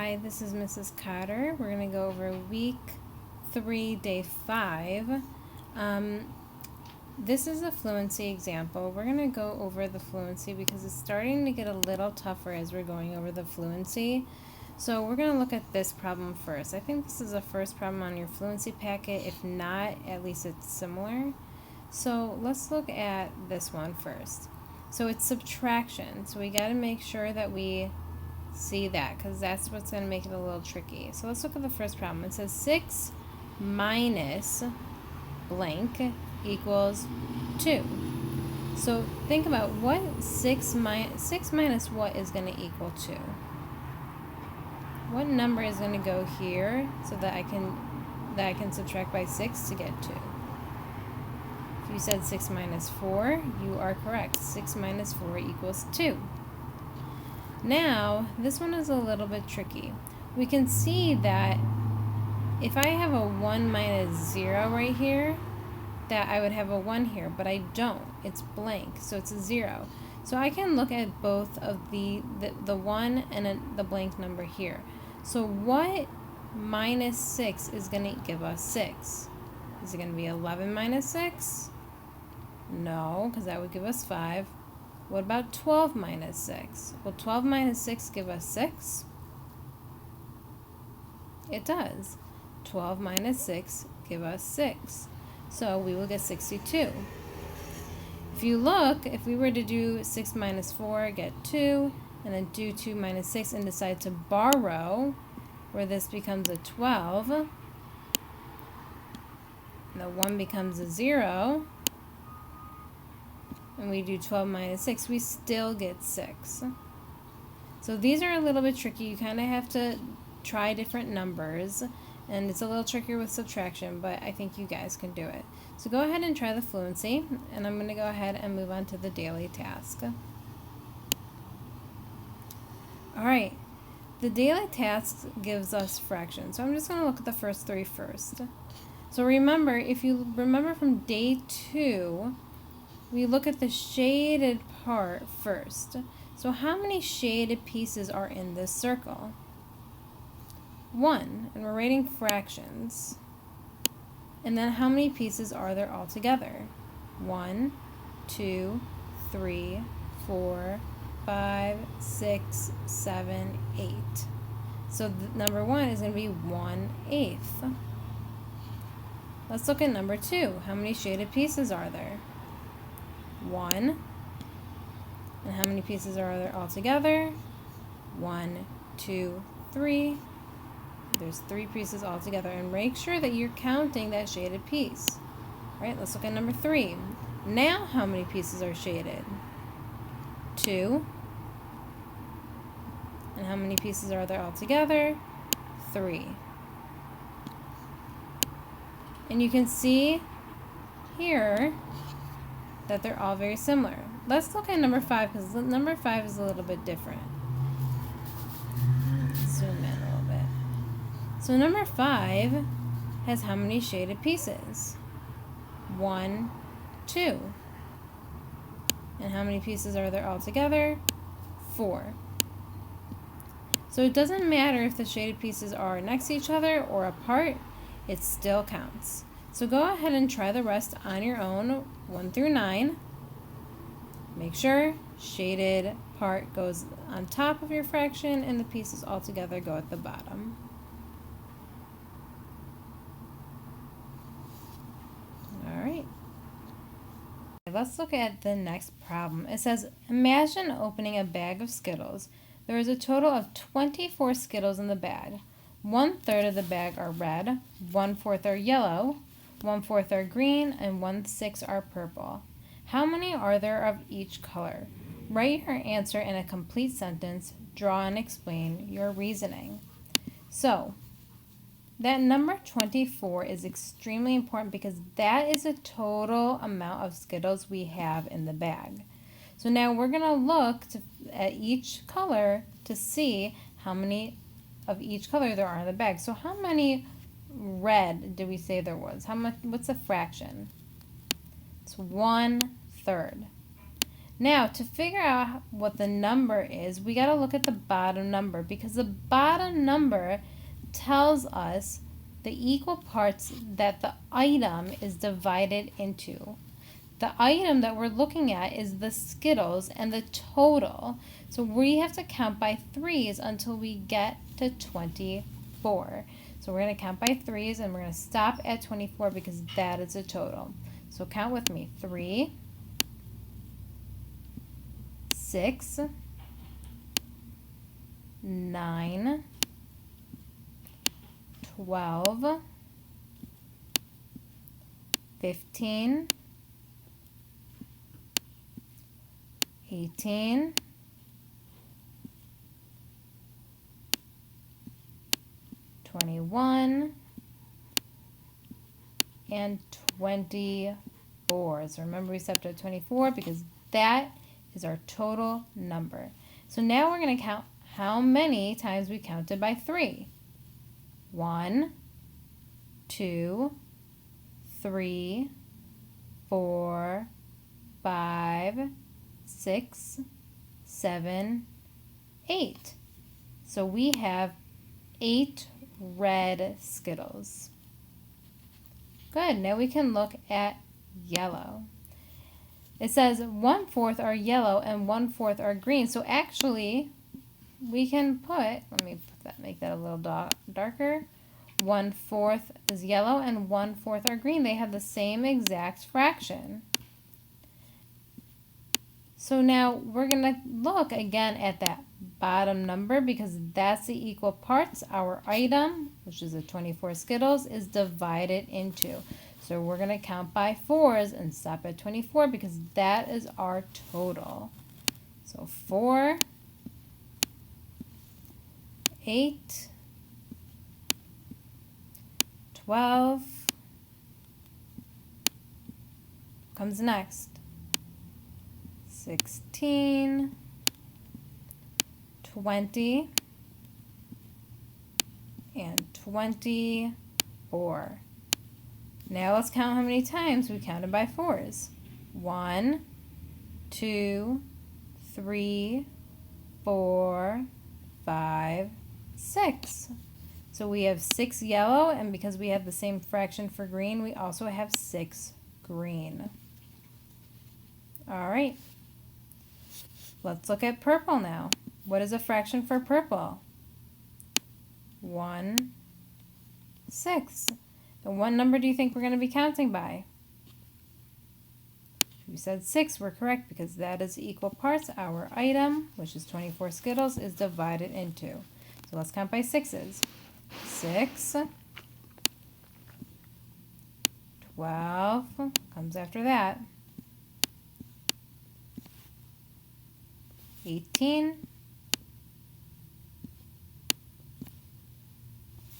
Hi, this is Mrs. Cotter. We're going to go over week 3, day 5. This is a fluency example. We're going to go over the fluency because it's starting to get a little tougher as we're going over the fluency. So we're going to look at this problem first. I think this is the first problem on your fluency packet. If not, at least it's similar. So let's look at this one first. So it's subtraction. So we got to make sure that we see that because that's what's going to make it a little tricky. So let's look at the first problem. It says 6 minus blank equals 2. So think about what 6 minus what is going to equal 2. What number is going to go here so that I can subtract by 6 to get 2? If you said 6 minus 4, you are correct. 6 minus 4 equals 2. Now, this one is a little bit tricky. We can see that if I have a 1 minus 0 right here, that I would have a 1 here, but I don't. It's blank, so it's a 0. So I can look at both of the 1 and the blank number here. So what minus 6 is going to give us 6? Is it going to be 11 minus 6? No, because that would give us 5. What about 12 minus 6? Will 12 minus 6 give us 6? It does. 12 minus 6 give us 6. So we will get 62. If you look, if we were to do 6 minus 4, get 2, and then do 2 minus 6 and decide to borrow, where this becomes a 12, and the 1 becomes a 0, and we do 12 minus 6, we still get 6. So these are a little bit tricky. You kind of have to try different numbers, and it's a little trickier with subtraction, but I think you guys can do it. So go ahead and try the fluency, and I'm going to go ahead and move on to the daily task. Alright, the daily task gives us fractions, so I'm just going to look at the first 3 first. So remember, if you remember from day 2, we look at the shaded part first. So how many shaded pieces are in this circle? 1, and we're writing fractions. And then how many pieces are there altogether? 1, 2, 3, 4, 5, 6, 7, 8. So number 1 is going to be 1/8. Let's look at number 2. How many shaded pieces are there? 1. And how many pieces are there altogether? 1, 2, 3. There's 3 pieces altogether. And make sure that you're counting that shaded piece. All right, let's look at number 3. Now how many pieces are shaded? 2. And how many pieces are there altogether? 3. And you can see here that they're all very similar. Let's look at number 5 because number 5 is a little bit different. Zoom in a little bit. So number 5 has how many shaded pieces? 1, 2. And how many pieces are there altogether? 4. So it doesn't matter if the shaded pieces are next to each other or apart, it still counts. So go ahead and try the rest on your own, 1 through 9. Make sure shaded part goes on top of your fraction and the pieces all together go at the bottom. All right. Let's look at the next problem. It says, imagine opening a bag of Skittles. There is a total of 24 Skittles in the bag. 1/3 of the bag are red, 1/4 are yellow, 1/4 are green, and 1/6 are purple. How many are there of each color? Write your answer in a complete sentence. Draw and explain your reasoning. So, that number 24 is extremely important because that is the total amount of Skittles we have in the bag. So now we're going to look at each color to see how many of each color there are in the bag. So how many red did we say there was? How much? What's the fraction? It's 1/3. Now, to figure out what the number is, we got to look at the bottom number, because the bottom number tells us the equal parts that the item is divided into. The item that we're looking at is the Skittles and the total. So we have to count by threes until we get to 24. So we're going to count by threes and we're going to stop at 24 because that is a total. So count with me. 3, 6, 9, 12, 15, 18, 21, and 24. So remember we stepped at 24 because that is our total number. So now we're going to count how many times we counted by 3. 1, 2, 3, 4, 5, 6, 7, 8. So we have 8 red Skittles. Good. Now we can look at yellow. It says 1/4 are yellow and 1/4 are green. So actually, we can put, let me put that, make that a little darker. 1/4 is yellow and 1/4 are green. They have the same exact fraction. So now we're going to look again at that bottom number because that's the equal parts our item, which is the 24 Skittles, is divided into. So we're going to count by fours and stop at 24 because that is our total. So 4, 8, 12 comes next. 16, 20, and 24. Now let's count how many times we counted by fours. 1, 2, 3, 4, 5, 6. So we have 6 yellow, and because we have the same fraction for green, we also have 6 green. All right. Let's look at purple now. What is a fraction for purple? 1, 6. And what number do you think we're going to be counting by? We said 6. We're correct because that is equal parts. Our item, which is 24 Skittles, is divided into. So let's count by 6s. 6, 12 comes after that. 18,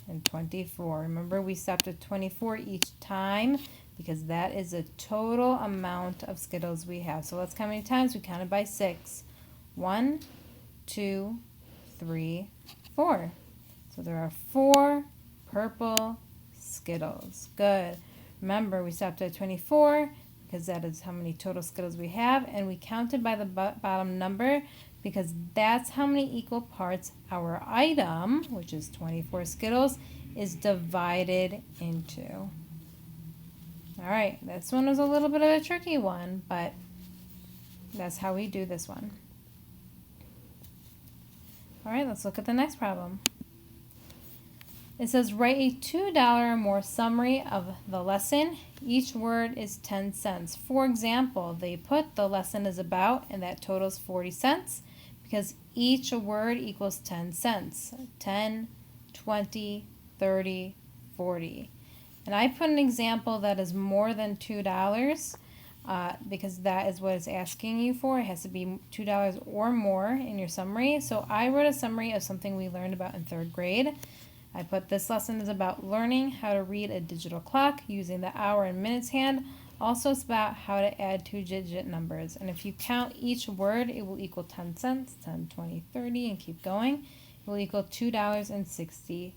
and 24. Remember, we stopped at 24 each time because that is the total amount of Skittles we have. So let's count how many times we counted by 6. 1, 2, 3, 4. So there are 4 purple Skittles. Good. Remember, we stopped at 24 because that is how many total Skittles we have, and we counted by the bottom number because that's how many equal parts our item, which is 24 Skittles, is divided into. All right, this one was a little bit of a tricky one, but that's how we do this one. All right, let's look at the next problem. It says, write a $2 or more summary of the lesson. Each word is 10 cents. For example, they put the lesson is about, and that totals 40 cents because each word equals 10 cents. 10, 20, 30, 40. And I put an example that is more than $2 because that is what it's asking you for. It has to be $2 or more in your summary. So I wrote a summary of something we learned about in 3rd grade. I put this lesson is about learning how to read a digital clock using the hour and minutes hand. Also, it's about how to add 2-digit numbers. And if you count each word, it will equal 10 cents, 10, 20, 30, and keep going. It will equal $2.60.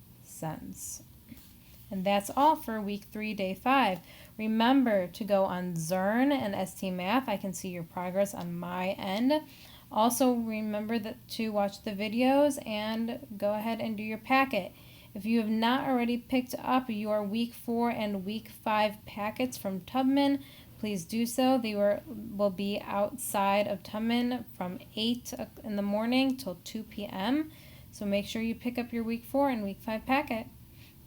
And that's all for week 3, day 5. Remember to go on Zearn and ST Math. I can see your progress on my end. Also, remember to watch the videos and go ahead and do your packet. If you have not already picked up your week 4 and week 5 packets from Tubman, please do so. They will be outside of Tubman from 8 in the morning till 2 p.m. So make sure you pick up your week 4 and week 5 packet.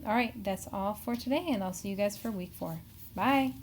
All right, that's all for today, and I'll see you guys for week 4. Bye.